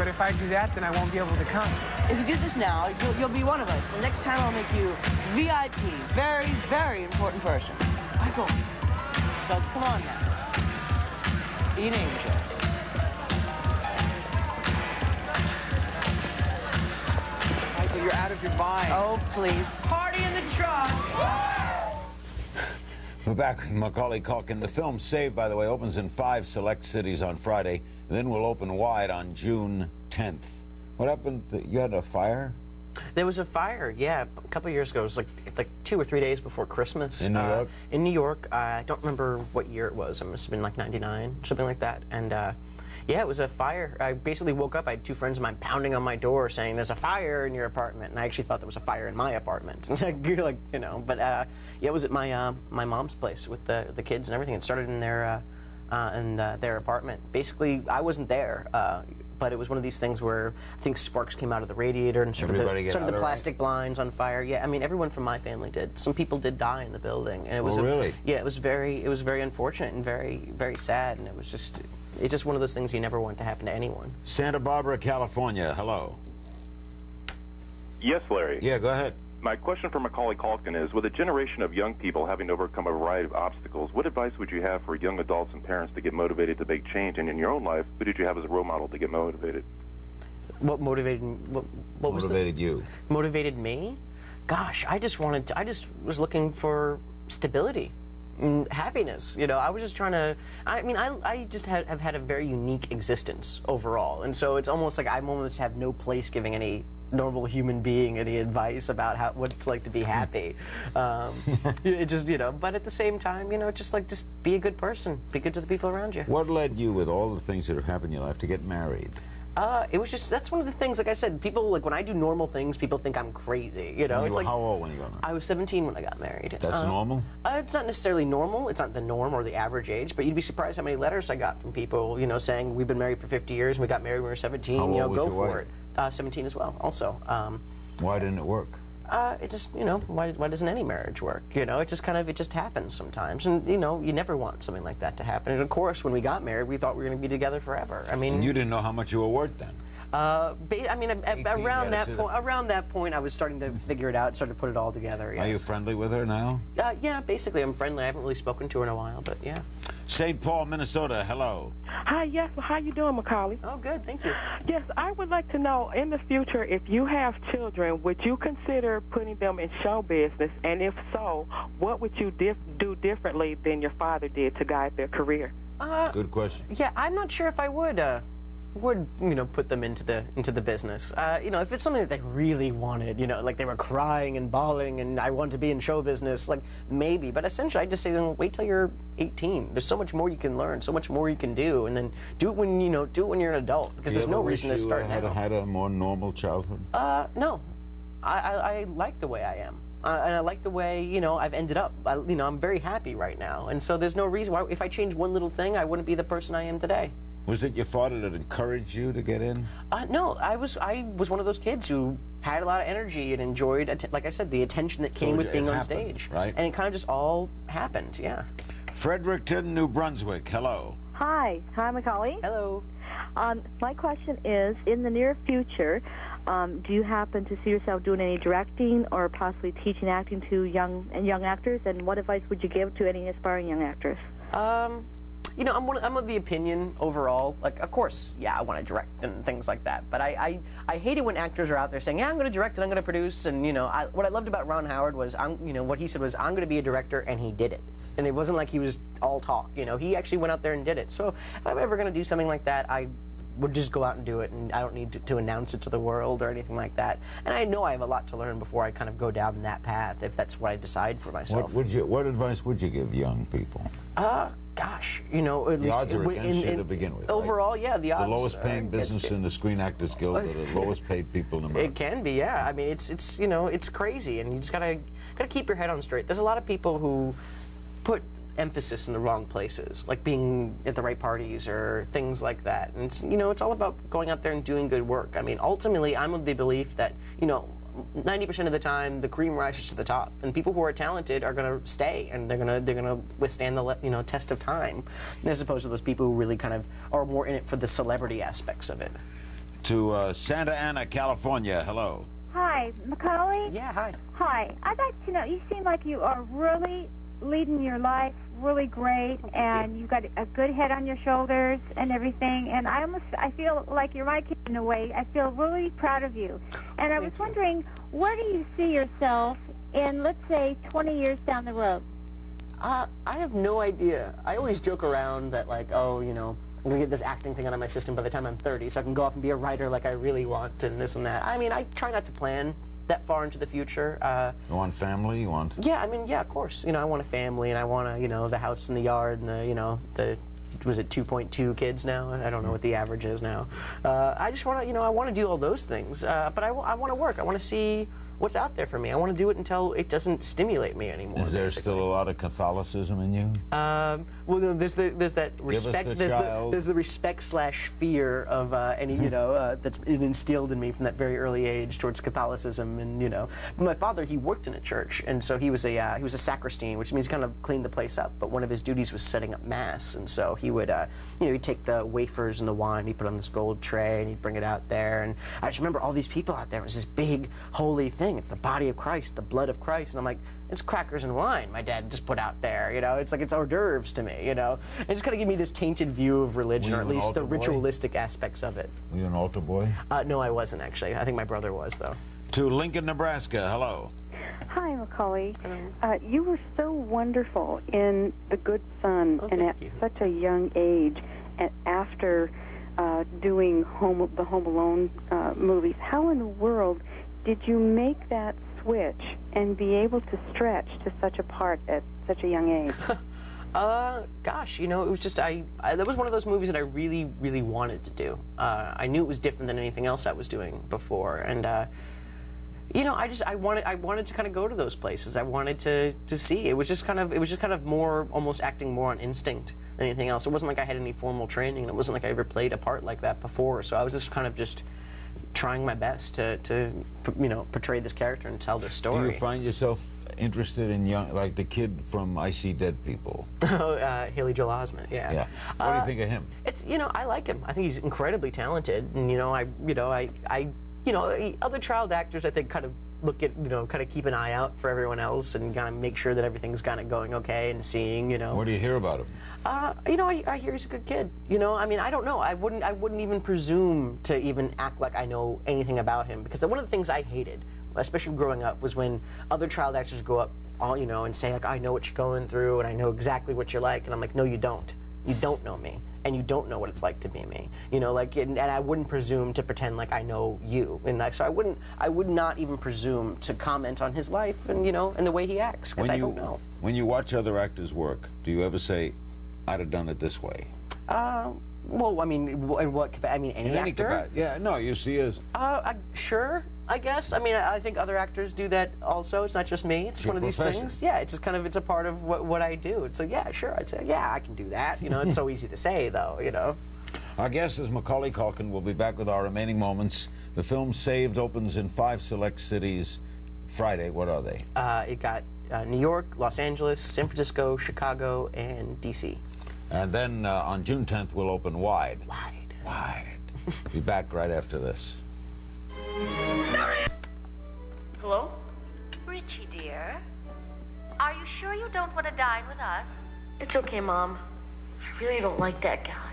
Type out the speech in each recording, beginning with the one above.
But if I do that, then I won't be able to come. If you do this now, you'll be one of us. The next time I'll make you VIP. Very, very important person. Michael. So come on now. Be an angel. Michael, you're out of your mind. Oh, please. Party in the truck. We're back with Macaulay Culkin. The film Saved, by the way, opens in 5 select cities on Friday, and then will open wide on June 10th. What happened? You had a fire? There was a fire, yeah, a couple of years ago. It was like 2 or 3 days before Christmas. In New York? In New York. I don't remember what year it was. It must have been like 99, something like that. And yeah, it was a fire. I basically woke up. I had 2 friends of mine pounding on my door saying, "There's a fire in your apartment." And I actually thought there was a fire in my apartment. Like, you know, but yeah, it was at my my mom's place with the kids and everything. It started in their apartment. Basically, I wasn't there. But it was one of these things where I think sparks came out of the radiator and sort of the plastic blinds on fire. Yeah, I mean everyone from my family did. Some people did die in the building, and it was really? Yeah, it was very unfortunate and very sad, and it's just one of those things you never want to happen to anyone. Santa Barbara, California. Hello. Yes, Larry. Yeah, go ahead. My question for Macaulay Culkin is, with a generation of young people having to overcome a variety of obstacles, what advice would you have for young adults and parents to get motivated to make change? And in your own life, who did you have as a role model to get motivated? What motivated you? Motivated me? Gosh, I just was looking for stability. Happiness, you know. I was just trying to. I mean, I just have had a very unique existence overall, and so it's almost like I almost have no place giving any normal human being any advice about what it's like to be happy. It just, you know. But at the same time, you know, just be a good person, be good to the people around you. What led you, with all the things that have happened in your life, to get married? It was just, that's one of the things, like I said, people, like, when I do normal things, people think I'm crazy, you know? It's like, how old when you got married? I was 17 when I got married. That's normal? It's not necessarily normal. It's not the norm or the average age, but you'd be surprised how many letters I got from people, you know, saying, we've been married for 50 years, and we got married when we were 17, how you know, old go was your for wife? it. 17 as well, also. Why didn't it work? It just, you know, why doesn't any marriage work? You know, it just happens sometimes. And, you know, you never want something like that to happen. And, of course, when we got married, we thought we were going to be together forever. I mean... And you didn't know how much you were worth then? I mean, around that point, I was starting to figure it out, started to put it all together. Yes. Are you friendly with her now? Yeah, basically, I'm friendly. I haven't really spoken to her in a while, but yeah. St. Paul, Minnesota. Hello. Hi. Yes. How you doing, Macaulay? Oh, good. Thank you. Yes, I would like to know, in the future, if you have children, would you consider putting them in show business? And if so, what would you do differently than your father did to guide their career? Good question. Yeah, I'm not sure if I would you know, put them into the business. You know, if it's something that they really wanted, you know, like they were crying and bawling and I want to be in show business, like maybe. But essentially, I just say, wait till you're 18. There's so much more you can learn, so much more you can do, and then do it when you're an adult, because there's no reason to start now. Had a more normal childhood? No. I like the way I am. And I like the way, you know, I've ended up. You know, I'm very happy right now. And so there's no reason why, if I change one little thing, I wouldn't be the person I am today. Was it your father that encouraged you to get in? No, I was one of those kids who had a lot of energy and enjoyed, like I said, the attention that came with being on stage. Right. And it kind of just all happened, yeah. Fredericton, New Brunswick. Hello. Hi, Macaulay. Hello. My question is, in the near future, do you happen to see yourself doing any directing or possibly teaching acting to young actors? And what advice would you give to any aspiring young actors? You know, I'm of the opinion overall, like, of course, yeah, I want to direct and things like that. But I hate it when actors are out there saying, yeah, I'm going to direct and I'm going to produce. And, you know, what I loved about Ron Howard was, you know, what he said was, I'm going to be a director, and he did it. And it wasn't like he was all talk, you know. He actually went out there and did it. So if I'm ever going to do something like that, I would just go out and do it, and I don't need to announce it to the world or anything like that. And I know I have a lot to learn before I kind of go down that path, if that's what I decide for myself. What advice would you give young people? Gosh, you know, at the least odds are against you to begin with. Overall, right? Yeah, the odds. The lowest paying business in the Screen Actors Guild are the lowest paid people in America. It can be, yeah. I mean, it's you know, it's crazy, and you just gotta keep your head on straight. There's a lot of people who put emphasis in the wrong places, like being at the right parties or things like that. And it's, you know, it's all about going out there and doing good work. I mean, ultimately, I'm of the belief that, you know, 90% of the time, the cream rises to the top, and people who are talented are going to stay, and they're going to withstand the test of time, as opposed to those people who really kind of are more in it for the celebrity aspects of it. to Santa Ana, California. Hello. Hi, Macaulay? Yeah, hi. Hi. I'd like to know, you seem like you are really leading your life really great, and you've got a good head on your shoulders and everything, and I feel like you're my kid in a way. I feel really proud of you. And I was wondering, where do you see yourself in, let's say, 20 years down the road? I have no idea. I always joke around that, like, oh, you know, I'm going to get this acting thing out of my system by the time I'm 30, so I can go off and be a writer like I really want and this and that. I mean, I try not to plan that far into the future. You want family? You want? Yeah, I mean, yeah, of course. You know, I want a family, and I want to, you know, the house and the yard and the, you know, the, was it 2.2 kids now? I don't know what the average is now. I just want to, you know, I want to do all those things, but I want to work. I want to see what's out there for me. I want to do it until it doesn't stimulate me anymore. Is there still a lot of Catholicism in you? Well, no, there's that respect. There's the respect/fear of any, you know, that's instilled in me from that very early age towards Catholicism, and you know, my father, he worked in a church, and so he was a sacristan, which means he kind of cleaned the place up. But one of his duties was setting up mass, and so he would, you know, he'd take the wafers and the wine, he'd put it on this gold tray, and he'd bring it out there, and I just remember all these people out there. It was this big holy thing. It's the body of Christ, the blood of Christ, and I'm like, it's crackers and wine my dad just put out there, you know. It's like it's hors d'oeuvres to me, you know. It just kind of gave me this tainted view of religion, or at least the ritualistic aspects of it. Were you an altar boy? No, I wasn't, actually. I think my brother was, though. To Lincoln, Nebraska. Hello. Hi, Macaulay. You were so wonderful in The Good Son, and at such a young age, and after doing the Home Alone movies. How in the world did you make that switch and be able to stretch to such a part at such a young age? Gosh, you know, it was just, that was one of those movies that I really, really wanted to do. I knew it was different than anything else I was doing before, and, you know, I wanted to kind of go to those places. I wanted to see. It was just kind of more, almost acting more on instinct than anything else. It wasn't like I had any formal training, and it wasn't like I ever played a part like that before, so I was just kind of just trying my best to you know, portray this character and tell this story. Do you find yourself interested in young, like the kid from I See Dead People? Haley Joel Osment, yeah. Yeah. What do you think of him? It's, you know, I like him. I think he's incredibly talented, and you know, other child actors, I think, kind of look at, you know, kind of keep an eye out for everyone else and kind of make sure that everything's kind of going okay and seeing, you know. What do you hear about him? You know, I hear he's a good kid. You know, I mean, I don't know. I wouldn't even presume to even act like I know anything about him, because one of the things I hated, especially growing up, was when other child actors go up, you know, and say like, I know what you're going through and I know exactly what you're like, and I'm like, no, you don't. You don't know me, and you don't know what it's like to be me. You know, like, and I wouldn't presume to pretend like I know you, and so I would not even presume to comment on his life and, you know, and the way he acts, because I don't know. When you watch other actors work, do you ever say, I'd have done it this way? Well, I mean, in what? I mean, any actor? Yeah, no, you see as... Sure, I guess. I mean, I think other actors do that also. It's not just me. It's one of these things. Yeah, it's just kind of, it's a part of what I do. So yeah, sure, I'd say, yeah, I can do that. You know, it's so easy to say, though, you know. Our guest is Macaulay Culkin. We'll be back with our remaining moments. The film Saved opens in 5 select cities Friday. What are they? It got New York, Los Angeles, San Francisco, Chicago, and D.C. And then on June 10th, we'll open wide. Wide. Be back right after this. Hello? Richie, dear. Are you sure you don't want to dine with us? It's okay, Mom. I really don't like that guy.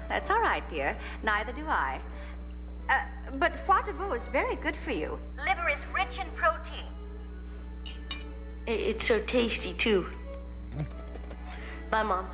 That's all right, dear. Neither do I. But foie de veau is very good for you. Liver is rich in protein. It's so tasty, too. Bye, Mom.